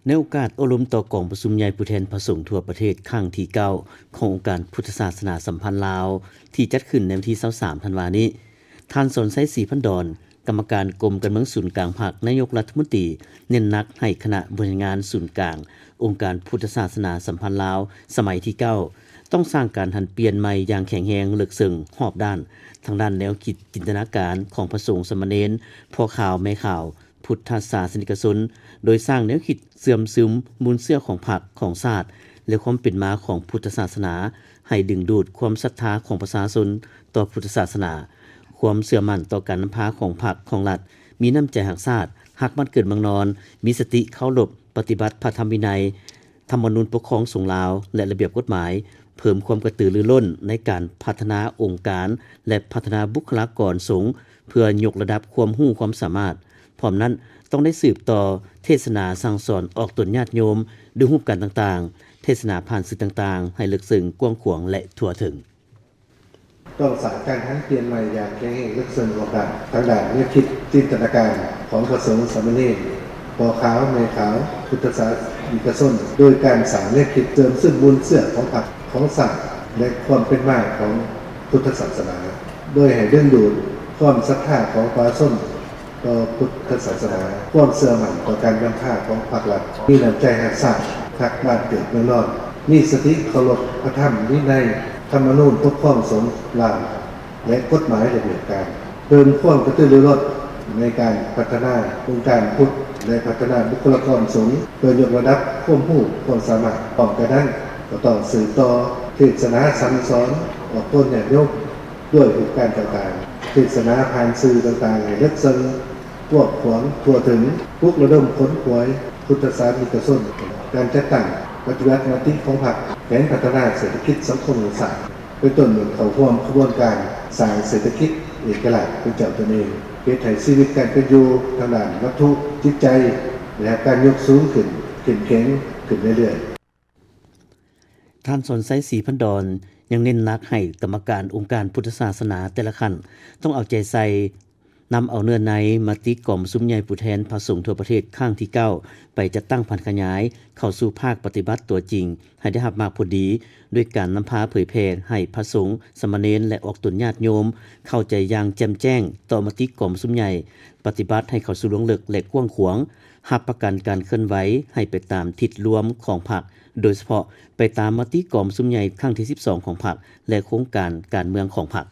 ในโอกาสอบรมต่อกองประชุมใหญ่ผู้แทนพระสงฆ์ทั่วประเทศครั้งที่9ขององค์การพุทธศาสนาสัมพันธ์ลาวที่จัดขึ้นในวันที่23ธันวาคมนี้ท่านสนไสศรีพันดอนกรรมการกรมการเมืองศูนย์กลางพรรคนายกรัฐมนตรีเน้นหนักให้คณะบริหารงานศูนย์กลางองค์การพุทธศาสนาสัมพันธ์ลาวสมัยที่9ต้องสร้างการหันเปลี่ยนใหม่อย่างแข็งแรงลึกซึ้งรอบด้านทางด้านแนวคิดจินตนาการของพระสงฆ์สามเณรพ่อข่าวแม่ข่าวพุทธศาสนิกชนโดยสร้างแนวคิดเสื่อมซึมมูลเชื่อของพรรคของชาติและความเป็นมาของพุทธศาสนาให้ดึงดูดความศรัทธาของประชาชนต่อพุทธศาสนาความเชื่อมั่นต่อการนำพาของพรรคของรัฐมีน้ำใจรักชาติรักบ้านเกิดเมืองนอนมีสติเคารพปฏิบัติพระธรรมวินัยธรรมนูญปกครองสงฆ์ลาวและระเบียบกฎหมายเพิ่มความกระตือรือร้นในการพัฒนาองค์การและพัฒนาบุคลากรสงฆ์เพื่อยกระดับความรู้ความสามารถพร้อมนั้นต้องได้สืบต่อเทศนาสั่งสอนออกตนญาติโยมด้วยรูปการต่างๆเทศนาผ่านสื่อต่างๆให้ลึกซึ้งกว้างขวางและทั่วถึงต้องสร้างการหันเปลี่ยนใหม่อย่างแข็งแรงลึกซึ้งรอบด้านทางด้านแนวคิดจินตนาการของพระสงฆ์สามเณรพ่อขาวแม่ขาวพุทธศาสนิกชนโดยการสร้างแนวคิดเติมซึ่งบุญเสื่อของพรรคของศาสตร์และความเป็นมาของพุทธศาสนาโดยให้ดึงดูดความศรัทธาของประชาชนต่อพุทธศาสนาความเสื่อมั่นต่อการนำพาของภาครัฐมีน้ำใจรักษาทักบ้านเกิดเมืองนอนมีสติเคารพพระธรรมวินัยธรรมนูญปกครองสงฆ์ลาวและกฎหมายระเบียบการเพิ่มความกระตือรือร้นในการพัฒนาองค์การพุทธและพัฒนาบุคลากรสงฆ์โดยยกระดับความรู้ความสามารถป้องกันนั้นก็ต้องสืบต่อเทศนาสั่งสอนออกต้นเนี่ยยกด้วยเหตุการณ์ต่างๆเทศนาผ่านสื่อต่างๆให้ลึกซึ้งพวกขวางทั่วถึงปลุกระดมขนขวายพุทธศาสนิกชนการจัดตั้งปฏิวัติมติของพรรคแผนพัฒนาเศรษฐกิจสังคมศาสตร์เป็นต้นเหมือนเขาร่วมขบวนการสร้างเศรษฐกิจเอกลักษณ์เป็นเจ้าตนเองเป็นไถ่ชีวิตการเป็นอยู่ทางด้านวัตถุจิตใจและการยกสูงขึ้นเข้มแข็งขึ้นเรื่อยๆท่านสนไสศรีพันดอนยังเน้นหนักให้กรรมการองค์การพุทธศาสนาแต่ละขั้นต้องเอาใจใส่นำเอาเนื้อในมติกล่อมซุ้มใหญ่ผู้แทนพระสงฆ์ทั่วประเทศครั้งที่9ไปจัดตั้งพันขยายเข้าสู่ภาคปฏิบัติตัวจริงให้ได้รับมากพอดีด้วยการนำพาเผยแพร่ให้พระสงฆ์สามเณรและออกตนญาติโยมเข้าใจอย่างแจ่มแจ้งต่อมติกล่อมซุ้มใหญ่ปฏิบัติให้เข้าสู่หลวงลึกและกว้างขวางรับประกันการเคลื่อนไหวให้ไปตามทิศรวมของพรรคโดยเฉพาะไปตามมติกล่อมซุ้มใหญ่ครั้งที่12ของพรรคและโครงการการเมืองของพรรค